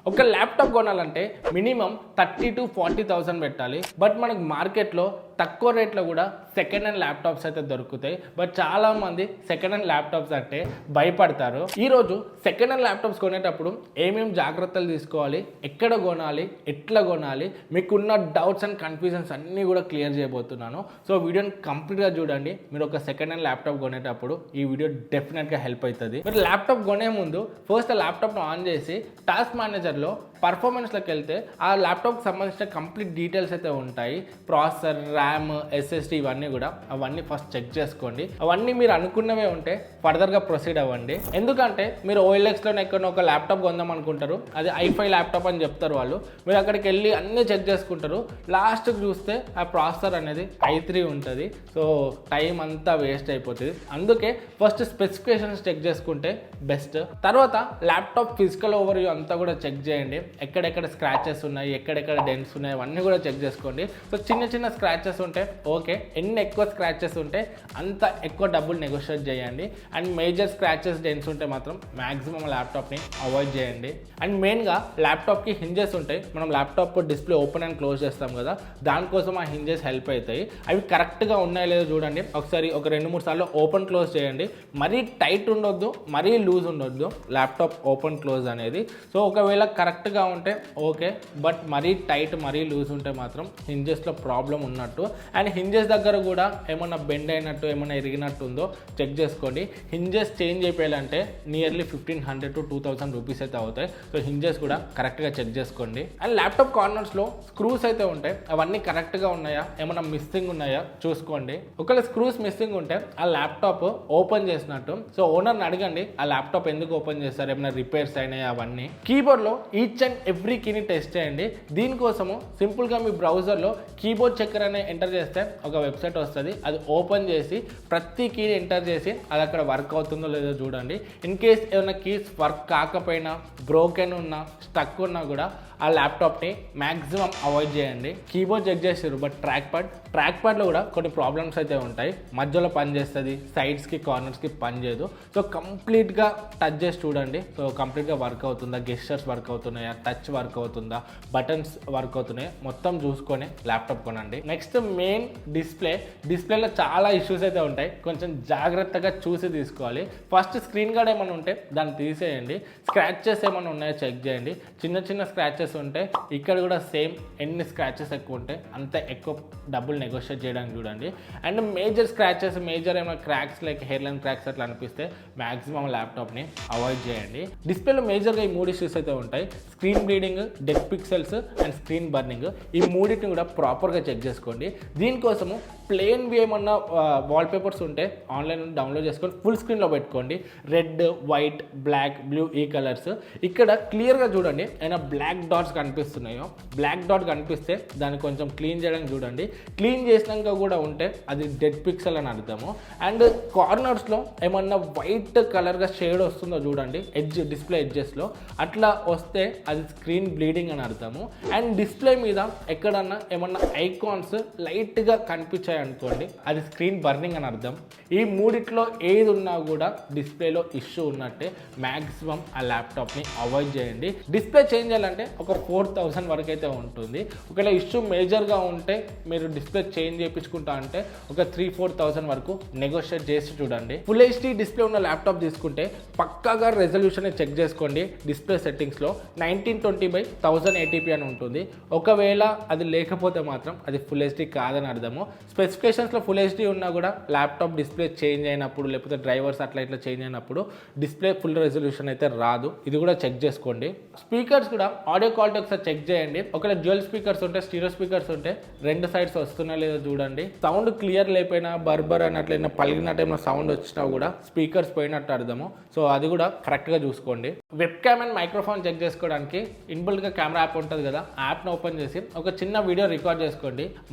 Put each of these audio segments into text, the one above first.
ఒక ల్యాప్టాప్ కొనాలంటే minimum 30,000 to 40,000 పెట్టాలి. బట్ మనకు మార్కెట్లో తక్కువ రేట్లో కూడా సెకండ్ హ్యాండ్ ల్యాప్టాప్స్ అయితే దొరుకుతాయి. బట్ చాలా మంది సెకండ్ హ్యాండ్ ల్యాప్టాప్స్ అంటే భయపడతారు. ఈరోజు సెకండ్ హ్యాండ్ ల్యాప్టాప్స్ కొనేటప్పుడు ఏమేమి జాగ్రత్తలు తీసుకోవాలి, ఎక్కడ కొనాలి, ఎట్లా కొనాలి, మీకున్న డౌట్స్ అండ్ కన్ఫ్యూజన్స్ అన్నీ కూడా క్లియర్ చేయబోతున్నాను. సో వీడియోని కంప్లీట్గా చూడండి. మీరు ఒక సెకండ్ హ్యాండ్ ల్యాప్టాప్ కొనేటప్పుడు ఈ వీడియో డెఫినెట్గా హెల్ప్ అవుతుంది. మీరు ల్యాప్టాప్ కొనే ముందు ఫస్ట్ ఆ ల్యాప్టాప్ను ఆన్ చేసి టాస్క్ మేనేజర్లో పర్ఫార్మెన్స్లోకి వెళ్తే ఆ ల్యాప్టాప్కి సంబంధించిన కంప్లీట్ డీటెయిల్స్ అయితే ఉంటాయి. ప్రాసెసర్, ర్యామ్, ఎస్ఎస్డి ఇవన్నీ కూడా అవన్నీ ఫస్ట్ చెక్ చేసుకోండి. అవన్నీ మీరు అనుకున్నవే ఉంటే ఫర్దర్గా ప్రొసీడ్ అవ్వండి. ఎందుకంటే మీరు OLXలోనే ఎక్కడో ఒక ల్యాప్టాప్ కొందాం అనుకుంటారు, అది i5 ల్యాప్టాప్ అని చెప్తారు వాళ్ళు. మీరు అక్కడికి వెళ్ళి అన్నీ చెక్ చేసుకుంటారు. లాస్ట్కి చూస్తే ఆ ప్రాసెసర్ అనేది i3 ఉంటుంది. సో టైం అంతా వేస్ట్ అయిపోతుంది. అందుకే ఫస్ట్ స్పెసిఫికేషన్స్ చెక్ చేసుకుంటే బెస్ట్. తర్వాత ల్యాప్టాప్ ఫిజికల్ ఓవర్వ్యూ అంతా కూడా చెక్ చేయండి. ఎక్కడెక్కడ స్క్రాచెస్ ఉన్నాయి, ఎక్కడెక్కడ డెంట్స్ ఉన్నాయి, అవన్నీ కూడా చెక్ చేసుకోండి. సో చిన్న చిన్న స్క్రాచెస్ ఉంటే ఓకే, ఎన్ని ఎక్కువ స్క్రాచెస్ ఉంటే అంత ఎక్కువ డబ్బులు నెగోషియేట్ చేయండి. అండ్ మేజర్ స్క్రాచెస్, డెంట్స్ ఉంటే మాత్రం మ్యాక్సిమం ల్యాప్టాప్ని అవాయిడ్ చేయండి. అండ్ మెయిన్గా ల్యాప్టాప్కి హింజెస్ ఉంటాయి. మనం laptop display open and close చేస్తాం కదా, దానికోసం ఆ హింజెస్ హెల్ప్ అవుతాయి. అవి కరెక్ట్గా ఉన్నాయో లేదో చూడండి. ఒకసారి ఒక 2-3 సార్లు ఓపెన్ క్లోజ్ చేయండి. మరీ టైట్ ఉండొద్దు, మరీ లూజ్ ఉండొద్దు ల్యాప్టాప్ ఓపెన్ క్లోజ్ అనేది. సో ఒకవేళ కరెక్ట్గా ఉంటే ఓకే, బట్ మరీ టైట్, మరీ లూజ్ ఉంటే మాత్రం హింజెస్లో ప్రాబ్లం ఉన్నట్టు. అండ్ హింజెస్ దగ్గర కూడా ఏమన్నా బెండ్ అయినట్టు, ఏమన్నా ఇరిగినట్టు ఉందో చెక్ చేసుకోండి. హింజెస్ చేంజ్ అయిపోయాలంటే నియర్లీ 1,500 to 2,000 రూపీస్ అయితే అవుతాయి. సో హింజెస్ కూడా కరెక్ట్గా చెక్ చేసుకోండి. అండ్ ల్యాప్టాప్ కార్నర్స్లో స్క్రూస్ అయితే ఉంటాయి, అవన్నీ కరెక్ట్గా ఉన్నాయా, ఏమన్నా మిస్సింగ్ ఉన్నాయా చూసుకోండి. ఒకవేళ స్క్రూస్ మిస్సింగ్ ఉంటే ఆ ల్యాప్టాప్ ఓపెన్ చేసినట్టు. సో ఓనర్ని అడగండి ఆ ల్యాప్టాప్ ఎందుకు ఓపెన్ చేస్తారు, ఏమైనా రిపేర్స్ అయినాయి అవన్నీ. కీబోర్డ్లో ఈచ్ అండ్ ఎవ్రీ కీని టెస్ట్ చేయండి. దీనికోసము సింపుల్గా మీ బ్రౌజర్లో కీబోర్డ్ చెక్కర్ అనే ఎంటర్ చేస్తే ఒక వెబ్సైట్ వస్తుంది. అది ఓపెన్ చేసి ప్రతి కీని ఎంటర్ చేసి అది అక్కడ వర్క్ అవుతుందో లేదో చూడండి. ఇన్ కేస్ ఏమైనా కీస్ వర్క్ కాకపోయినా, బ్రోకెన్ ఉన్నా, స్టక్ ఉన్నా కూడా ఆ ల్యాప్టాప్ని మ్యాక్సిమం అవాయిడ్ చేయండి. కీబోర్డ్ చెక్ చేసారు, బట్ ట్రాక్ ప్యాడ్లో కూడా కొన్ని ప్రాబ్లమ్స్ అయితే ఉంటాయి. మధ్యలో పని చేస్తుంది, సైడ్స్కి కార్నర్స్కి పని చేయదు. సో కంప్లీట్గా టచ్ చేసి చూడండి. సో కంప్లీట్గా వర్క్ అవుతుందా, గెస్చర్స్ వర్క్ అవుతున్నాయా, టచ్ వర్క్ అవుతుందా, బటన్స్ వర్క్ అవుతున్నాయా, మొత్తం చూసుకొని ల్యాప్టాప్ కొనండి. నెక్స్ట్ మెయిన్ డిస్ప్లేలో చాలా ఇష్యూస్ అయితే ఉంటాయి. కొంచెం జాగ్రత్తగా చూసి తీసుకోవాలి. ఫస్ట్ స్క్రీన్ గార్డ్ ఏమైనా ఉంటే దాన్ని తీసేయండి. స్క్రాచెస్ ఏమైనా ఉన్నాయో చెక్ చేయండి. చిన్న చిన్న స్క్రాచెస్ ఉంటే ఇక్కడ కూడా సేమ్, ఎన్ని స్క్రాచెస్ ఎక్కువ ఉంటే అంత ఎక్కువ డబ్బులు నెగోషియేట్ చేయడానికి చూడండి. అండ్ మేజర్ స్క్రాచెస్, మేజర్ ఏమైనా cracks like hair line cracks అట్లా అనిపిస్తే మ్యాక్సిమం ల్యాప్టాప్ని అవాయిడ్ చేయండి. డిస్ప్లేలో మేజర్గా ఈ 3 ఇష్యూస్ అయితే ఉంటాయి: screen bleeding, dead pixels and screen burning. ఈ మూడింటిని కూడా ప్రాపర్గా చెక్ చేసుకోండి. దీనికోసము ప్లెయిన్వి ఏమన్నా వాల్పేపర్స్ ఉంటే ఆన్లైన్ డౌన్లోడ్ చేసుకొని ఫుల్ స్క్రీన్లో పెట్టుకోండి. రెడ్, వైట్, బ్లాక్, బ్లూ ఈ కలర్స్. ఇక్కడ క్లియర్గా చూడండి, ఏమైనా బ్లాక్ డాట్స్ కనిపిస్తున్నాయో, బ్లాక్ డాట్ కనిపిస్తే దాన్ని కొంచెం క్లీన్ చేయడానికి చూడండి. క్లీన్ చేసినాక కూడా ఉంటే అది డెడ్ పిక్సెల్ అని అర్థము. అండ్ కార్నర్స్లో ఏమన్నా వైట్ కలర్గా షేడ్ వస్తుందో చూడండి, డిస్ప్లే ఎడ్జెస్లో అట్లా వస్తే అది స్క్రీన్ బ్లీడింగ్ అని అర్థము. అండ్ డిస్ప్లే మీద ఎక్కడన్నా ఏమన్నా ఐకాన్స్ లైట్గా కనిపించాయి అనుకోండి, అది స్క్రీన్ బర్నింగ్ అని అర్థం. ఈ మూడిట్లో ఏది ఉన్నా కూడా డిస్ప్లేలో ఇష్యూ ఉన్నట్టే. మ్యాక్సిమం ఆ ల్యాప్టాప్ని అవాయిడ్ చేయండి. డిస్ప్లే చేంజ్ చేయాలంటే ఒక 4,000 వరకు అయితే ఉంటుంది. ఒకవేళ ఇష్యూ మేజర్గా ఉంటే మీరు డిస్ప్లే చేంజ్ చేయించుకుంటా అంటే ఒక 3-4,000 వరకు నెగోషియేట్ చేసి చూడండి. ఫుల్ హెచ్డీ డిస్ప్లే ఉన్న ల్యాప్టాప్ తీసుకుంటే పక్కాగా రెజల్యూషన్ చెక్ చేసుకోండి. డిస్ప్లే సెట్టింగ్స్లో 1920x1080p అని ఉంటుంది. ఒకవేళ అది లేకపోతే మాత్రం అది ఫుల్ హెచ్డీ కాదని అర్థము. స్పెసిఫికేషన్స్లో ఫుల్ హెచ్డీ ఉన్నా కూడా ల్యాప్టాప్ డిస్ప్లే చేంజ్ అయినప్పుడు, లేకపోతే డ్రైవర్స్ అట్లా ఇట్లా చేంజ్ అయినప్పుడు డిస్ప్లే ఫుల్ రెజల్యూషన్ అయితే రాదు. ఇది కూడా చెక్ చేసుకోండి. స్పీకర్స్ కూడా ఆడియో క్వాలిటీ ఒకసారి చెక్ చేయండి. ఒకవేళ డ్యూయల్ స్పీకర్స్ ఉంటే, స్టీరియో స్పీకర్స్ ఉంటే 2 సైడ్స్ వస్తున్నా లేదో చూడండి. సౌండ్ క్లియర్ లేకపోయినా, బర్బర్ అన్నట్లయినా, పలిగినట్టు ఏమైనా సౌండ్ వచ్చినా కూడా స్పీకర్స్ పోయినట్టు అర్థము. సో అది కూడా కరెక్ట్గా చూసుకోండి. Webcam and microphone check చేసుకోవడానికి ఇన్బుల్ట్గా కెమెరా యాప్ ఉంటుంది కదా, యాప్ను ఓపెన్ చేసి ఒక చిన్న వీడియో రికార్డ్ చేసుకోండి.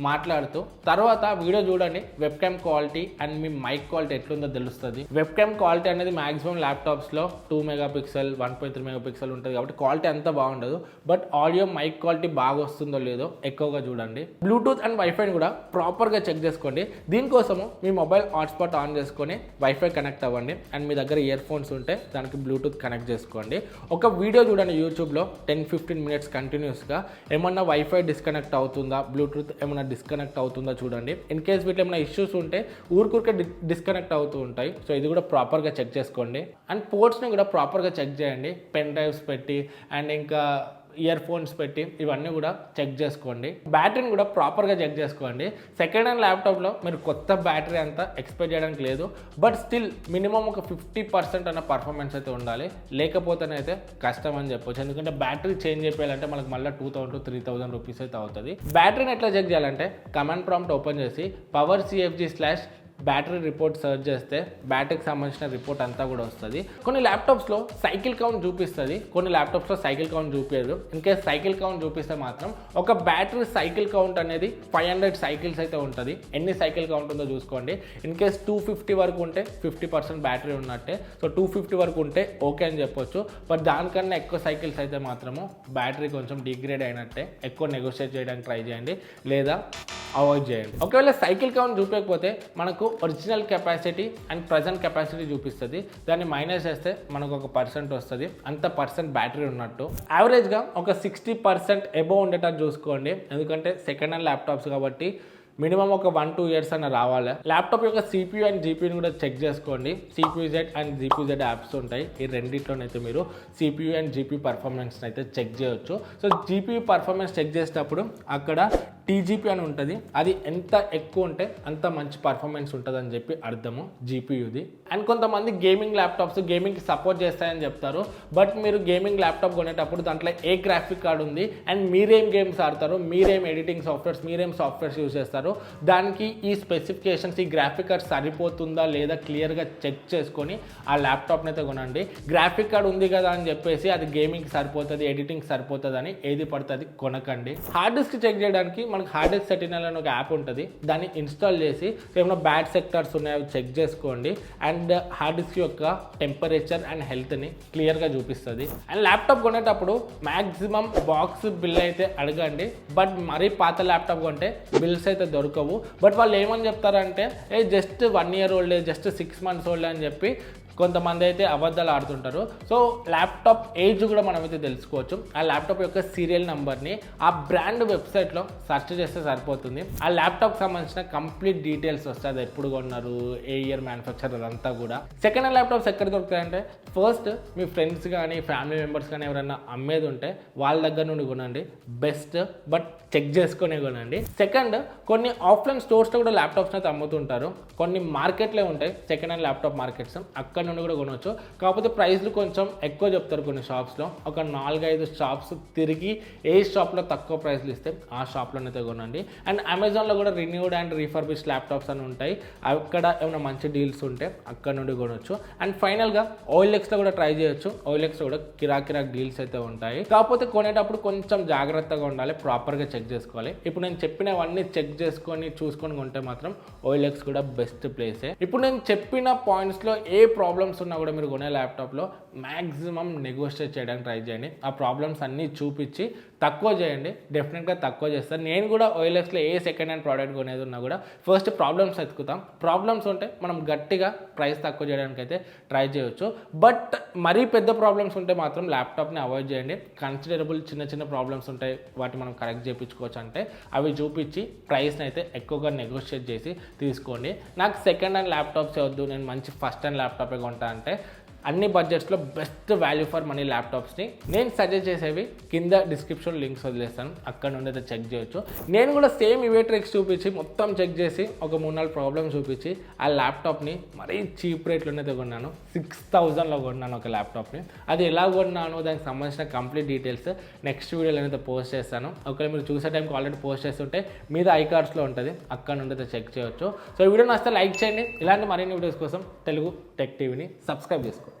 మాట్లాడుతూ తర్వాత వీడియో చూడండి వెబ్ క్యామ్ క్వాలిటీ అండ్ మీ మైక్ క్వాలిటీ ఎట్లుందో తెలుస్తుంది. వెబ్ క్యామ్ క్వాలిటీ అనేది మాక్సిమం ల్యాప్టాప్స్లో 2 మెగాపిక్సెల్ 1.3 మెగాపిక్సెల్ ఉంటుంది కాబట్టి క్వాలిటీ అంతా బాగుండదు. బట్ ఆడియో మైక్ క్వాలిటీ బాగా వస్తుందో లేదో ఎక్కువగా చూడండి. బ్లూటూత్ అండ్ వైఫైని కూడా ప్రాపర్గా చెక్ చేసుకోండి. దీనికోసము మీ మొబైల్ హాట్స్పాట్ ఆన్ చేసుకొని వైఫై కనెక్ట్ అవ్వండి అండ్ మీ దగ్గర ఇయర్ ఫోన్స్ ఉంటే దానికి బ్లూటూత్ కనెక్ట్ చేసుకోండి. ఒక వీడియో చూడండి యూట్యూబ్లో 10-15 మినిట్స్ కంటిన్యూస్గా. ఏమన్నా వైఫై డిస్కనెక్ట్ అవుతుందా, బ్లూటూత్ ఏమన్నా డిస్కనెక్ట్ అవుతుందా చూడండి. ఇన్ కేస్ వీటిలో ఏమైనా ఇష్యూస్ ఉంటే ఊరికూరికే డిస్కనెక్ట్ అవుతూ ఉంటాయి. సో ఇది కూడా ప్రాపర్గా చెక్ చేసుకోండి. అండ్ పోర్ట్స్ని కూడా ప్రాపర్గా చెక్ చేయండి. పెన్ డ్రైవ్స్ పెట్టి అండ్ ఇంకా ఇయర్ ఫోన్స్ పెట్టి ఇవన్నీ కూడా చెక్ చేసుకోండి. బ్యాటరీని కూడా ప్రాపర్గా చెక్ చేసుకోండి. సెకండ్ హ్యాండ్ ల్యాప్టాప్లో మీరు కొత్త బ్యాటరీ అంతా ఎక్స్పెక్ట్ చేయడానికి లేదు. బట్ స్టిల్ మినిమం ఒక 50% అన్న పర్ఫార్మెన్స్ అయితే ఉండాలి. లేకపోతేనైతే కష్టం అని చెప్పొచ్చు. ఎందుకంటే బ్యాటరీ చేంజ్ చేయాలంటే మనకు మళ్ళీ 2000-3000 రూపీస్ అయితే అవుతుంది. బ్యాటరీని ఎట్లా చెక్ చేయాలంటే కమాండ్ ప్రాంప్ట్ ఓపెన్ చేసి power CFG/ battery report search చేస్తే బ్యాటరీకి సంబంధించిన రిపోర్ట్ అంతా కూడా వస్తుంది. కొన్ని ల్యాప్టాప్స్లో సైకిల్ కౌంట్ చూపిస్తుంది, కొన్ని ల్యాప్టాప్స్లో సైకిల్ కౌంట్ చూపించదు. ఇన్ కేస్ సైకిల్ కౌంట్ చూపిస్తే మాత్రం ఒక బ్యాటరీ సైకిల్ కౌంట్ అనేది 500 సైకిల్స్ అయితే ఉంటుంది. ఎన్ని సైకిల్ కౌంట్ ఉందో చూసుకోండి. ఇన్ కేస్ 250 వరకు ఉంటే 50% బ్యాటరీ ఉన్నట్టే. సో 250 వరకు ఉంటే ఓకే అని చెప్పొచ్చు. బట్ దానికన్నా ఎక్కువ సైకిల్స్ అయితే మాత్రము బ్యాటరీ కొంచెం డిగ్రేడ్ అయినట్టే. ఎక్కువ నెగోషియేట్ చేయడానికి ట్రై చేయండి లేదా అవాయిడ్ చేయండి. ఒకవేళ సైకిల్ కౌంట్ చూపించకపోతే మనకు original capacity and present capacity చూపిస్తుంది. దాన్ని మైనస్ చేస్తే మనకు ఒక % వస్తుంది. అంత % బ్యాటరీ ఉన్నట్టు. యావరేజ్గా ఒక 60% అబోవ్ ఉండేటట్టు చూసుకోండి. ఎందుకంటే సెకండ్ హ్యాండ్ ల్యాప్టాప్స్ కాబట్టి మినిమం ఒక 1-2 ఇయర్స్ అన్న రావాలి. ల్యాప్టాప్ యొక్క CPU అండ్ GPUని కూడా చెక్ చేసుకోండి. CPU-Z అండ్ GPU-Z యాప్స్ ఉంటాయి. ఈ రెండిట్లోనైతే మీరు CPU అండ్ GPU పర్ఫార్మెన్స్ని అయితే చెక్ చేయొచ్చు. సో GPU పర్ఫార్మెన్స్ చెక్ చేసేటప్పుడు అక్కడ TGP అని ఉంటుంది. అది ఎంత ఎక్కువ ఉంటే అంత మంచి పర్ఫార్మెన్స్ ఉంటుంది అని చెప్పి అర్థము GPUది. అండ్ కొంతమంది గేమింగ్ ల్యాప్టాప్స్ గేమింగ్కి సపోర్ట్ చేస్తాయని చెప్తారు. బట్ మీరు గేమింగ్ ల్యాప్టాప్ కొనేటప్పుడు దాంట్లో ఏ గ్రాఫిక్ కార్డ్ ఉంది అండ్ మీరేం గేమ్స్ ఆడతారు, మీరేం ఎడిటింగ్ సాఫ్ట్వేర్స్, మీరేం సాఫ్ట్వేర్స్ యూజ్ చేస్తారు, దానికి ఈ స్పెసిఫికేషన్స్ ఈ గ్రాఫిక్ కార్డ్ సరిపోతుందా లేదా క్లియర్గా చెక్ చేసుకొని ఆ ల్యాప్టాప్ని అయితే కొనండి. గ్రాఫిక్ కార్డ్ ఉంది కదా అని చెప్పేసి అది గేమింగ్కి సరిపోతుంది, ఎడిటింగ్కి సరిపోతుంది అని ఏది పడుతుంది కొనకండి. హార్డ్ డిస్క్ చెక్ చేయడానికి మనకు హార్డ్ డిస్క్ సెటినల్ అని ఒక యాప్ ఉంటుంది. దాన్ని ఇన్స్టాల్ చేసి ఏమైనా బ్యాడ్ సెక్టర్స్ ఉన్నాయో చెక్ చేసుకోండి. అండ్ హార్డ్ డిస్క్ యొక్క టెంపరేచర్ అండ్ హెల్త్ని క్లియర్గా చూపిస్తుంది. అండ్ ల్యాప్టాప్ కొనేటప్పుడు మ్యాక్సిమం బాక్స్ బిల్ అయితే అడగండి. బట్ మరీ పాత ల్యాప్టాప్ కొంటే బిల్స్ అయితే దొరకవు. బట్ వాళ్ళు ఏమని చెప్తారంటే just 1 year old, just 6 months old అని చెప్పి కొంతమంది అయితే అబద్ధాలు ఆడుతుంటారు. సో ల్యాప్టాప్ ఏజ్ కూడా మనమైతే తెలుసుకోవచ్చు. ఆ ల్యాప్టాప్ యొక్క సీరియల్ నెంబర్ని ఆ బ్రాండ్ వెబ్సైట్లో సెర్చ్ చేస్తే సరిపోతుంది. ఆ ల్యాప్టాప్కి సంబంధించిన కంప్లీట్ డీటెయిల్స్ వస్తాయి. అది ఎప్పుడు కొన్నారు, ఏ ఇయర్ మ్యానుఫ్యాక్చర్, అదంతా కూడా. సెకండ్ హ్యాండ్ ల్యాప్టాప్స్ ఎక్కడ దొరుకుతాయంటే ఫస్ట్ మీ ఫ్రెండ్స్ కానీ ఫ్యామిలీ మెంబర్స్ కానీ ఎవరైనా అమ్మేది ఉంటే వాళ్ళ దగ్గర నుండి కొనండి బెస్ట్. బట్ చెక్ చేసుకునే కొనండి. సెకండ్, కొన్ని ఆఫ్లైన్ స్టోర్స్లో కూడా ల్యాప్టాప్స్ అయితే అమ్ముతుంటారు. కొన్ని మార్కెట్లే ఉంటాయి సెకండ్ హ్యాండ్ ల్యాప్టాప్ మార్కెట్స్, అక్కడ నుండి కూడా కొనవచ్చు. కాకపోతే ప్రైస్లు కొంచెం ఎక్కువ చెప్తారు కొన్ని షాప్స్లో. ఒక 4-5 షాప్స్ తిరిగి ఏ షాప్లో తక్కువ ప్రైస్లు ఇస్తే ఆ షాప్లోనైతే కొనండి. అండ్ అమెజాన్లో కూడా రిన్యూడ్ అండ్ రీఫర్బిష్ ల్యాప్టాప్స్ అని ఉంటాయి. అక్కడ ఏమైనా మంచి డీల్స్ ఉంటే అక్కడ నుండి కొనవచ్చు. అండ్ ఫైనల్గా OLXలో కూడా ట్రై చేయొచ్చు. OLXలో కూడా కిరాక్ డీల్స్ అయితే ఉంటాయి. కాకపోతే కొనేటప్పుడు కొంచెం జాగ్రత్తగా ఉండాలి, ప్రాపర్గా చెక్ చేసుకోవాలి. ఇప్పుడు నేను చెప్పినవన్నీ చెక్ చేసుకొని చూసుకొని కొంటే మాత్రం OLX కూడా బెస్ట్ ప్లేసే. ఇప్పుడు నేను చెప్పిన పాయింట్స్లో ఏ ప్రాబ్లమ్స్ ఉన్నా కూడా మీరు కొనే ల్యాప్టాప్లో మ్యాక్సిమం నెగోషియేట్ చేయడానికి ట్రై చేయండి. ఆ ప్రాబ్లమ్స్ అన్నీ చూపించి తక్కువ చేయండి. డెఫినెట్గా తక్కువ చేస్తాను. నేను కూడా OLXలో ఏ సెకండ్ హ్యాండ్ ప్రోడక్ట్ కొనేది ఉన్నా కూడా ఫస్ట్ ప్రాబ్లమ్స్ ఎత్తుకుతాం. ప్రాబ్లమ్స్ ఉంటే మనం గట్టిగా ప్రైస్ తక్కువ చేయడానికి అయితే ట్రై చేయొచ్చు. బట్ మరీ పెద్ద ప్రాబ్లమ్స్ ఉంటే మాత్రం ల్యాప్టాప్ని అవాయిడ్ చేయండి. కన్సిడరబుల్ చిన్న ప్రాబ్లమ్స్ ఉంటాయి, వాటి మనం కరెక్ట్ చేయించుకోవచ్చు అంటే అవి చూపించి ప్రైస్ని అయితే ఎక్కువగా నెగోషియేట్ చేసి తీసుకోండి. నాకు సెకండ్ హ్యాండ్ ల్యాప్టాప్స్ వద్దు, నేను మంచి ఫస్ట్ హ్యాండ్ ల్యాప్టాపే కొంటా అంటే అన్ని బడ్జెట్స్లో బెస్ట్ వాల్యూ ఫర్ మనీ ల్యాప్టాప్స్ని నేను సజెస్ట్ చేసేవి కింద డిస్క్రిప్షన్ లింక్స్ వదిలేస్తాను, అక్కడ నుండి అయితే చెక్ చేయొచ్చు. నేను కూడా సేమ్ ఇవే ట్రిక్స్ చూపించి మొత్తం చెక్ చేసి ఒక 3-4 ప్రాబ్లమ్స్ చూపించి ఆ ల్యాప్టాప్ని మరీ చీప్ రేట్లోనైతే కొన్నాను. 6000లో కొన్నాను ఒక ల్యాప్టాప్ని. అది ఎలా కొన్నాను, దానికి సంబంధించిన కంప్లీట్ డీటెయిల్స్ నెక్స్ట్ వీడియోలో అయితే పోస్ట్ చేస్తాను. ఒకవేళ మీరు చూసే టైంకి ఆల్రెడీ పోస్ట్ చేస్తుంటే మీద ఐకార్డ్స్లో ఉంటుంది, అక్కడ నుండి అయితే చెక్ చేయొచ్చు. సో ఈ వీడియో నచ్చితే లైక్ చేయండి. ఇలాంటి మరిన్ని వీడియోస్ కోసం తెలుగు టెక్ టీవీని సబ్స్క్రైబ్ చేసుకోండి.